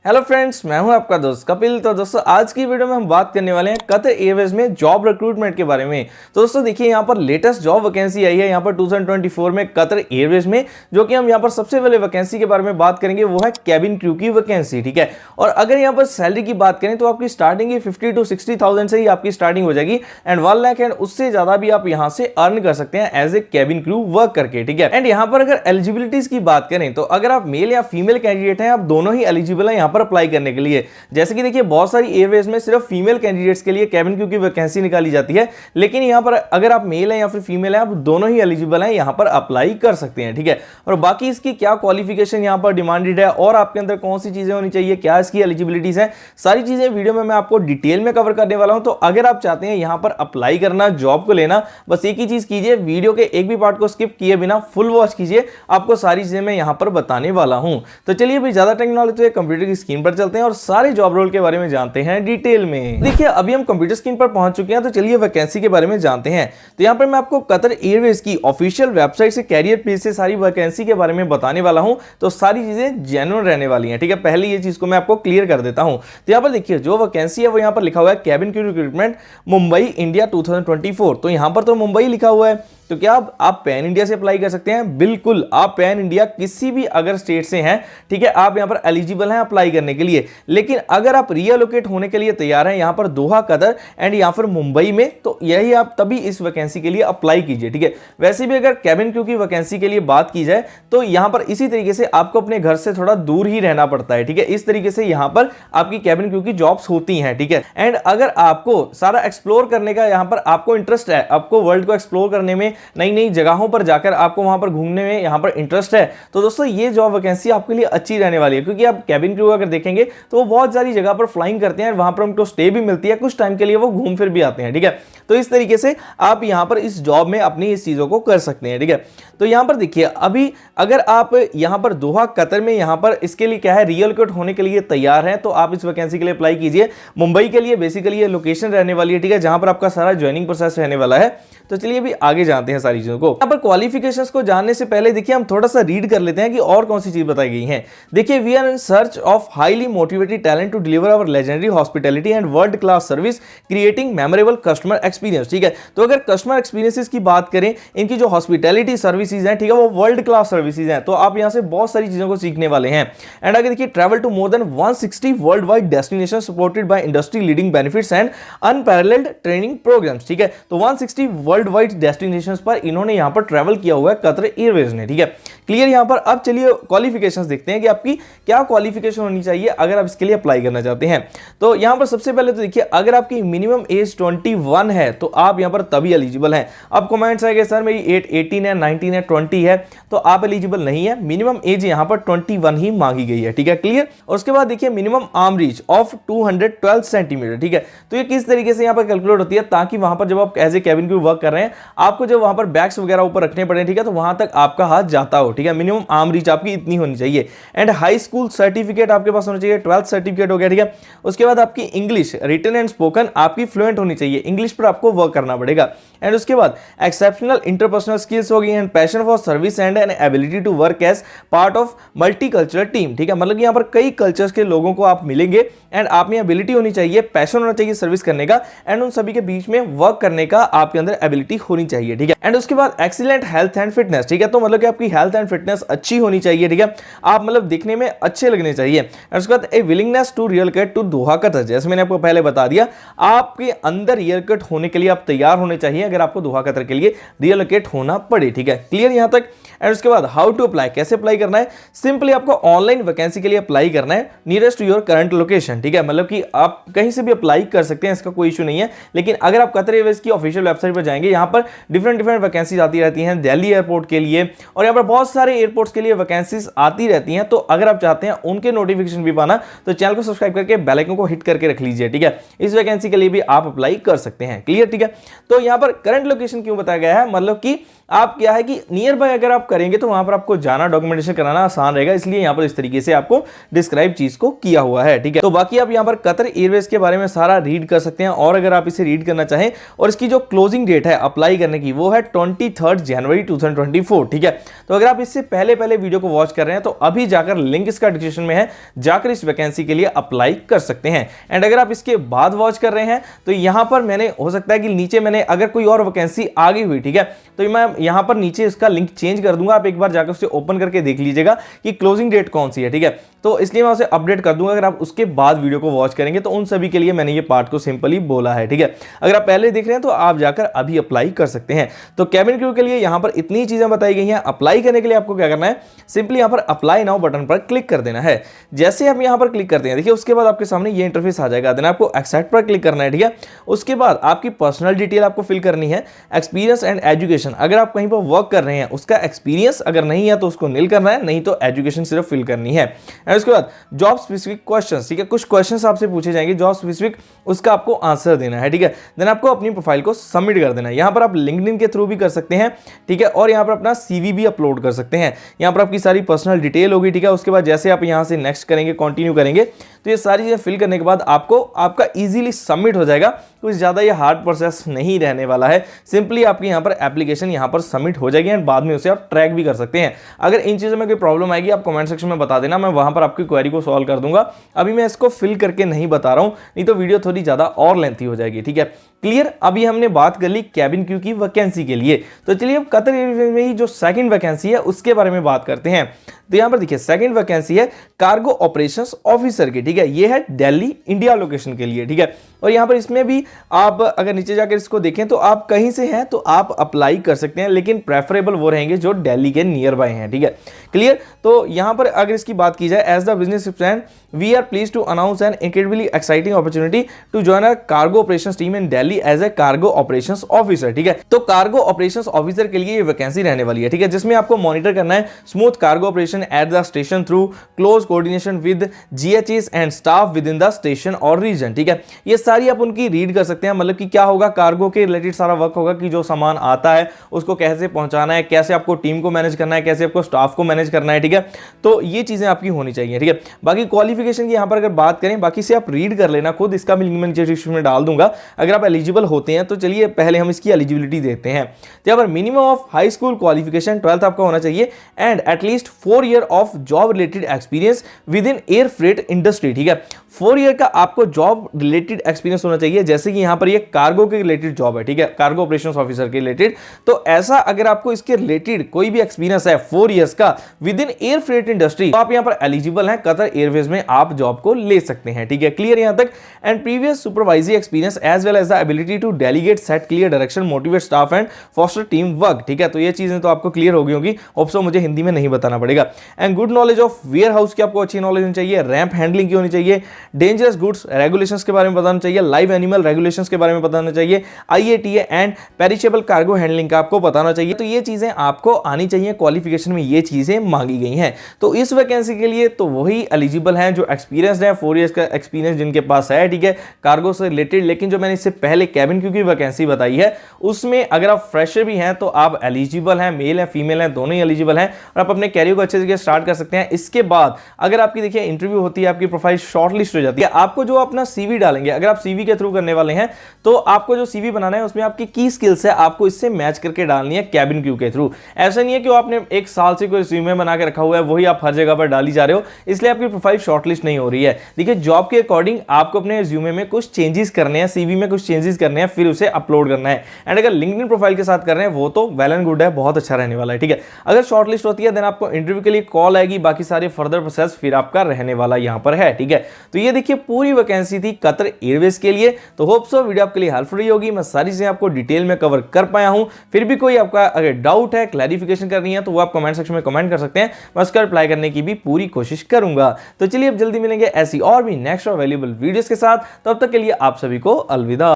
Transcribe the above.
Hello friends, मैं हूं आपका दोस्त कपिल। तो दोस्तों आज की वीडियो में हम बात करने वाले हैं कतर एयरवेज में जॉब रिक्रूटमेंट के बारे में। तो दोस्तों देखिए, यहां पर लेटेस्ट जॉब वैकेंसी आई है यहां पर 2024 में कतर एयरवेज में, जो कि हम यहां पर सबसे पहले वैकेंसी के बारे में बात करेंगे, वो है कैबिन क्रू की वैकेंसी। ठीक है, और अगर यहां पर सैलरी की बात करें तो आपकी स्टार्टिंग ही 50 to 60,000 से ही आपकी स्टार्टिंग हो जाएगी एंड 1 लाख एंड उससे ज्यादा भी आप यहां से अर्न कर सकते हैं as a cabin crew work करके। ठीक है, एंड यहां पर अगर एलिजिबिलिटीज की बात करें तो अगर आप मेल या फीमेल कैंडिडेट हैं, आप दोनों ही एलिजिबल हैं यहां पर अप्लाई करने के लिए। जैसे कि देखिए, बहुत सारी एयरवेज में सिर्फ फीमेल कैंडिडेट्स के लिए कैबिन क्रू की वैकेंसी निकाली जाती है, लेकिन यहां पर अगर आप मेल हैं या फिर फीमेल हैं, आप दोनों ही एलिजिबल हैं, यहां पर अप्लाई कर सकते हैं। ठीक है, और बाकी इसकी क्या क्वालिफिकेशन यहां पर डिमांडेड है और आपके अंदर कौन सी चीजें होनी चाहिए, क्या इसकी एलिजिबिलिटीज है, सारी चीजें वीडियो में मैं आपको डिटेल में कवर करने वाला हूं। तो अगर आप चाहते हैं यहां पर अप्लाई करना, जॉब को लेना, बस एक ही चीज कीजिए, वीडियो के एक भी पार्ट को स्किप किए बिना फुल वॉच कीजिए, आपको सारी चीजें मैं यहां पर बताने वाला हूं। तो चलिए भाई, ज्यादा टाइम ना लेते हुए कंप्यूटर की स्क्रीन पर चलते हैं और सारे जॉब रोल के बारे में जानते हैं डिटेल में। देखिए, अभी हम कंप्यूटर स्क्रीन पर पहुंच चुके हैं, तो चलिए वैकेंसी के बारे में जानते हैं। तो यहां पर मैं आपको कतर एयरवेज की ऑफिशियल वेबसाइट से, कैरियर पेज से सारी वैकेंसी के बारे में बताने वाला हूं, तो सारी चीजें जेन्युइन रहने वाली हैं। ठीक है, पहले ये चीज को मैं आपको क्लियर कर देता हूं। तो यहां पर देखिए, जो वैकेंसी है वो यहां पर लिखा हुआ है cabin crew recruitment Mumbai India 2024। तो यहां पर तो मुंबई लिखा हुआ है, तो क्या आप पैन इंडिया से अप्लाई कर सकते हैं? बिल्कुल, आप पैन इंडिया किसी भी अगर स्टेट से हैं, ठीक है, आप यहां पर एलिजिबल हैं अप्लाई करने के लिए। लेकिन अगर आप रीअलोकेट होने के लिए तैयार हैं यहां पर दोहा, कतर एंड यहां पर मुंबई में, तो यही आप तभी इस वैकेंसी के लिए अप्लाई कीजिए। ठीक है, वैसे भी अगर कैबिन क्रू की वैकेंसी के लिए बात की जाए तो यहां पर इसी तरीके से आपको अपने घर से थोड़ा दूर ही रहना पड़ता है। ठीक है, इस तरीके से यहां पर आपकी कैबिन क्रू की जॉब्स होती हैं। ठीक है, एंड अगर आपको सारा एक्सप्लोर करने का यहां पर आपको इंटरेस्ट है, आपको वर्ल्ड को एक्सप्लोर करने में, नई नई जगहों पर जाकर आपको वहां पर घूमने में यहां पर इंटरेस्ट है, तो दोस्तों ये जॉब वैकेंसी आपके लिए अच्छी रहने वाली है। क्योंकि आप कैबिन क्रू अगर देखेंगे तो वो बहुत सारी जगह पर फ्लाइंग करते हैं, वहां पर उनको स्टे भी मिलती है, कुछ टाइम के लिए वो घूम फिर भी आते हैं। ठीक है, तो इस तरीके से आप यहां पर इस जॉब में अपनी इस चीजों को कर सकते हैं। ठीक है, तो यहां पर देखिए, अभी अगर आप यहां पर दोहा, कतर में यहां पर इसके लिए क्या है, रियलोकेट होने के लिए तैयार हैं, तो आप इस वैकेंसी के लिए अप्लाई कीजिए। मुंबई के लिए बेसिकली ये लोकेशन रहने वाली है, ठीक है, जहां पर आपका सारा ज्वाइनिंग प्रोसेस रहने वाला है। तो चलिए अभी आगे जानते हैं सारी चीजों को। यहां पर क्वालिफिकेशंस को जानने से पहले देखिए, हम थोड़ा सा रीड कर लेते हैं कि और कौन सी चीज बताई गई है। देखिए, we are in search of highly motivated talent to deliver our legendary hospitality and world class service creating memorable customer experience. ठीक है, तो अगर कस्टमर एक्सपीरियंसेस की बात करें, इनकी जो हॉस्पिटैलिटी सर्विसेज हैं, ठीक है, वो वर्ल्ड क्लास सर्विसेज हैं, तो आप यहां से बहुत सारी चीजों को सीखने वाले हैं। एंड आगे देखिए, travel to more than 160 world wide destination supported by industry leading benefits and unparalleled training programs. ठीक है, तो 160 वर्ल्ड वाइड डेस्टिनेशंस पर इन्होंने यहां पर ट्रैवल किया हुआ है कतर एयरवेज ने। ठीक है, क्लियर यहां पर। अब चलिए क्वालिफिकेशंस देखते हैं कि आपकी क्या क्वालिफिकेशन होनी चाहिए अगर आप इसके लिए अप्लाई करना चाहते हैं। तो यहां पर सबसे पहले तो देखिए, अगर आपकी मिनिमम एज 21 है तो आप यहां पर तभी एलिजिबल हैं। अब कमेंट्स आएंगे, सर मेरी 18 है, 19 है, 20 है, तो आप एलिजिबल नहीं है। मिनिमम एज यहां पर 21 ही मांगी गई है। ठीक है, क्लियर। और उसके बाद देखिए, minimum arm reach of 212 centimetre. ठीक है, तो ये किस तरीके से यहां पर कैलकुलेट होती है, ताकि वहां पर जब आप as a cabin crew work कर रहे हैं, आपको जब वहां पर बैग्स वगैरह ऊपर रखने पड़े, ठीक है, तो वहां तक आपका हाथ जाता हो। ठीक है, मिनिमम आर्म रीच आपकी इतनी होनी चाहिए। एंड हाई स्कूल सर्टिफिकेट आपके पास होना चाहिए, 12th सर्टिफिकेट हो गया। ठीक है, उसके बाद आपकी इंग्लिश रिटन एंड स्पोकन आपकी फ्लुएंट होनी चाहिए, इंग्लिश पर आपको वर्क करना पड़ेगा। एंड उसके बाद एक्सेप्शनल इंटरपर्सनल स्किल्स होगी and passion for service and an ability to work as part of multicultural team. ठीक है, मतलब यहाँ पर कई कल्चर्स के लोगों को आप मिलेंगे एंड आप में एबिलिटी होनी चाहिए, पैशन होना चाहिए सर्विस करने का, एंड उन सभी के बीच में वर्क करने का आपके अंदर एबिलिटी होनी चाहिए। ठीक है, एंड उसके बाद एक्सीलेंट हेल्थ एंड फिटनेस। ठीक है, तो मतलब कि आपकी हेल्थ एंड फिटनेस अच्छी होनी चाहिए। ठीक है, आप मतलब दिखने में अच्छे लगने चाहिए। और उसके बाद a willingness to relocate to Doha, Qatar. जैसे मैंने आपको पहले बता दिया, आपके अंदर रियलोकेट होने के लिए आप तैयार होने चाहिए अगर आपको दोहा, कतर के लिए रियलोकेट होना पड़े। ठीक है, क्लियर यहां तक। एंड उसके बाद हाउ टू अप्लाई, कैसे अप्लाई करना है। सिंपली आपको ऑनलाइन वैकेंसी के लिए अप्लाई करना है nearest to your current location. ठीक है, मतलब कि आप कहीं से भी अप्लाई कर सकते हैं, इसका कोई इशू नहीं है। लेकिन अगर आप कतर एयरवेज की ऑफिशियल वेबसाइट पर जाएंगे, यहां पर डिफरेंट वैकेंसीज आती रहती हैं, दिल्ली एयरपोर्ट के लिए और यहां पर बहुत सारे एयरपोर्ट्स के लिए वैकेंसीज आती रहती हैं। तो अगर आप चाहते हैं उनके नोटिफिकेशन भी पाना, तो चैनल को सब्सक्राइब करके बेल आइकन को हिट करके रख लीजिए। ठीक है, इस वैकेंसी के लिए भी आप अप्लाई कर सकते हैं। क्लियर। ठीक है, तो यहां पर करंट लोकेशन क्यों बताया गया है, मतलब कि आप क्या है कि नियर बाय अगर आप करेंगे तो वहां पर आपको जाना, डॉक्यूमेंटेशन कराना आसान रहेगा, इसलिए यहां पर इस तरीके से आपको डिस्क्राइब चीज को किया हुआ है। ठीक है, तो बाकी आप यहां पर कतर एयरवेज के बारे में सारा रीड कर सकते हैं। और अगर आप इसे रीड करना चाहें, और इसकी जो क्लोजिंग डेट है अप्लाई करने की, वो है 23 जनवरी 2024। ठीक है, तो अगर आप इससे पहले वीडियो को वॉच कर रहे हैं तो अभी जाकर लिंक इसका डिस्क्रिप्शन में है, जाकर इस वैकेंसी के लिए अप्लाई कर सकते हैं। एंड अगर आप इसके बाद वॉच कर रहे हैं तो यहां पर मैंने, हो सकता है कि नीचे मैंने अगर कोई और वैकेंसी आ गई हुई, ठीक है, तो मैं यहां पर नीचे इसका लिंक चेंज कर दूंगा। आप एक बार जाकर उसे ओपन करके देख लीजिएगा कि क्लोजिंग डेट कौन सी है, ठीक है, तो इसलिए मैं उसे अपडेट कर दूंगा। अगर आप उसके बाद वीडियो को वॉच करेंगे तो उन सभी के लिए मैंने ये पार्ट को सिंपली बोला है, ठीक है। अगर आप पहले देख रहे हैं तो आप जाकर अभी अप्लाई कर सकते हैं। तो कैबिन क्रू के लिए यहां पर इतनी चीजें बताई गई हैं। अप्लाई करने के लिए आपको क्या करना है, सिंपली यहां पर अप्लाई नाउ बटन पर क्लिक कर देना है। जैसे आप यहां पर क्लिक करते हैं, देखिए उसके बाद आपके सामने ये इंटरफेस आ जाएगा, देन आपको एक्सेप्ट पर क्लिक करना है, ठीक है। उसके बाद आपकी पर्सनल डिटेल आपको फिल करनी है, एक्सपीरियंस एंड एजुकेशन, अगर आप कहीं पर वर्क कर रहे हैं उसका एक्सपीरियंस अगर नहीं है तो उसको नील करना है, नहीं तो एजुकेशन सिर्फ फिल करनी है। एंड उसके बाद जॉब स्पेसिफिक क्वेश्चंस, ठीक है, कुछ क्वेश्चंस आपसे पूछे जाएंगे जॉब स्पेसिफिक, उसका आपको आंसर देना है, ठीक है। देन आपको अपनी प्रोफाइल को सबमिट कर देना है। यहां पर आप लिंक्डइन के थ्रू भी कर सकते हैं, ठीक है, और यहां पर अपना सीवी भी अपलोड कर सकते हैं। यहां पर आपकी सारी पर्सनल डिटेल होगी, ठीक है। उसके बाद जैसे आप यहां से नेक्स्ट करेंगे, कंटिन्यू करेंगे, तो ये सारी चीजें फिल करने के बाद आपको आपका इजीली सबमिट हो जाएगा। कुछ ज्यादा ये हार्ड प्रोसेस नहीं रहने वाला है। सिंपली आपकी यहां पर एप्लीकेशन यहां पर सबमिट हो जाएगी एंड बाद में उसे आप ट्रैक भी कर सकते हैं। अगर इन चीजों में कोई प्रॉब्लम आएगी आप कमेंट सेक्शन में बता देना, मैं वहां पर आपकी क्वेरी को सॉल्व कर दूंगा। अभी मैं इसको फिल करके नहीं बता रहा हूं, नहीं तो वीडियो थोड़ी ज्यादा और लेंथी हो जाएगी, ठीक है। क्लियर। अभी हमने बात कर ली कैबिन क्रू की वैकेंसी के लिए, तो चलिए अब कतर एयरवेज में ही जो सेकंड वैकेंसी है उसके बारे में बात करते हैं। तो यहां पर देखिए सेकंड वैकेंसी है कार्गो ऑपरेशंस ऑफिसर की, ठीक है। ये है दिल्ली इंडिया लोकेशन के लिए, ठीक है। और यहां पर इसमें भी आप अगर नीचे जाकर इसको देखें तो आप कहीं से हैं तो आप अप्लाई कर सकते हैं, लेकिन प्रेफरेबल वो रहेंगे जो दिल्ली के नियर बाय हैं, ठीक है। क्लियर। तो यहां पर अगर इसकी बात की जाए, as the business plan we are pleased to announce an incredibly exciting opportunity to join a cargo operations team in Delhi as a cargo operations officer, ठीक है। तो कार्गो ऑपरेशंस ऑफिसर के लिए ये वैकेंसी रहने वाली है, ठीक है, जिसमें आपको मॉनिटर करना है smooth cargo operation at the station through close coordination with GHS and staff with in the station और रीजन, ठीक है। ये सारी आप उनकी रीड कर सकते हैं, मतलब कि क्या होगा, कार्गो के रिलेटेड सारा वर्क होगा कि जो सामान आता है उसको कैसे पहुंचाना है, कैसे आपको टीम को मैनेज करना है, कैसे आपको स्टाफ को मैनेज करना है, ठीक है। तो ये चीजें आपकी होनी चाहिए, ठीक है। बाकी क्वालिफिकेशन की यहां पर अगर बात करें, बाकी से आप रीड कर लेना खुद, इसका लिंक मैं डिस्क्रिप्शन में डाल दूंगा अगर आप एलिजिबल होते हैं तो। चलिए पहले हम इसकी एलिजिबिलिटी देखते हैं। तो यहां पर minimum of high school qualification 12th आपका होना चाहिए and at least 4 year of job related experience with in air freight industry, ठीक है। 4 ईयर का आपको जॉब रिलेटेड एक्सपीरियंस होना चाहिए, जैसे कि यहां पर ये कार्गो के रिलेटेड जॉब है, ठीक है, कार्गो ऑपरेशंस ऑफिसर के रिलेटेड। तो ऐसा अगर आपको इसके रिलेटेड कोई भी एक्सपीरियंस है 4 इयर्स का with in air freight industry, तो आप यहां पर एलिजिबल हैं, कतर एयरवेज में आप जॉब को ले सकते हैं, ठीक है। क्लियर यहां तक। And previous supervisory experience as well as the ability to delegate, set clear direction, motivate staff and foster team work, ठीक है। तो ये चीजें तो आपको क्लियर हो गई होगी, होप्सो मुझे हिंदी में नहीं बताना पड़ेगा। And good knowledge of warehouse की आपको अच्छी नॉलेज होनी चाहिए, रैंप हैंडलिंग की होनी चाहिए, डेंजरस गुड्स रेगुलेशंस के बारे में बताना चाहिए, लाइव एनिमल रेगुलेशंस के बारे में बताना चाहिए, IATA and perishable cargo handling का आपको बताना चाहिए। तो ये चीजें आपको आनी चाहिए, क्वालिफिकेशन में ये चीजें मांगी गई हैं। तो इस वैकेंसी के लिए तो वही एलिजिबल हैं जो एक्सपीरियंस है, 4 इयर्स का एक्सपीरियंस जिनके पास है, ठीक है, कार्गो से रिलेटेड। लेकिन जो मैंने इससे पहले कैबिन क्रू की वैकेंसी बताई है उसमें अगर आप फ्रेशर भी हैं तो आप एलिजिबल हैं, मेल है फीमेल है दोनों ही एलिजिबल हैं, और आप अपने कैरियर को अच्छे तरीके से स्टार्ट कर सकते हैं। इसके बाद अगर आपकी देखिए इंटरव्यू होती है, आपकी प्रोफाइल शॉर्टलिस्ट हो जाती है, आपको जो अपना सीवी डालेंगे, अगर आप सीवी के थ्रू करने वाले हैं तो आपको जो सीवी बनाना है उसमें आपकी की स्किल्स है आपको इससे मैच करके डालनी है कैबिन क्रू के थ्रू। ऐसा नहीं है कि आपने 1 साल से कोई रिज्यूमे बना के रखा हुआ है वही आप हर जगह पर डाली जा रहे हो, इसलिए आपकी प्रोफाइल शॉर्टलिस्ट नहीं हो रही है। देखिए जॉब के अकॉर्डिंग आपको अपने रिज्यूमे में कुछ चेंजेस करने हैं, सीवी में कुछ चेंजेस करने हैं, फिर उसे अपलोड करना है। एंड अगर लिंक्डइन प्रोफाइल के साथ कर रहे हैं वो तो वेल एंड गुड है, बहुत अच्छा रहने वाला है, ठीक है। अगर शॉर्टलिस्ट होती है देन आपको इंटरव्यू के लिए कॉल आएगी, बाकी सारे फर्दर प्रोसेस फिर आपका रहने वाला यहां पर है, ठीक है। तो ये देखिए पूरी वैकेंसी थी कतर एयरवेज के लिए। तो होप सो वीडियो आपके लिए हेल्पफुल रही होगी, मैं सारी चीजें आपको डिटेल में कवर कर पाया हूं। फिर भी कोई आपका अगर डाउट है, क्लैरिफिकेशन करनी है तो वो आप कमेंट सेक्शन में कमेंट कर सकते हैं, मैं उसका रिप्लाई करने की भी पूरी कोशिश करूंगा। तो चलिए अब जल्दी मिलेंगे ऐसी और भी नेक्स्ट और वैल्यूएबल वीडियोस के साथ, तब तक के लिए आप सभी को अलविदा।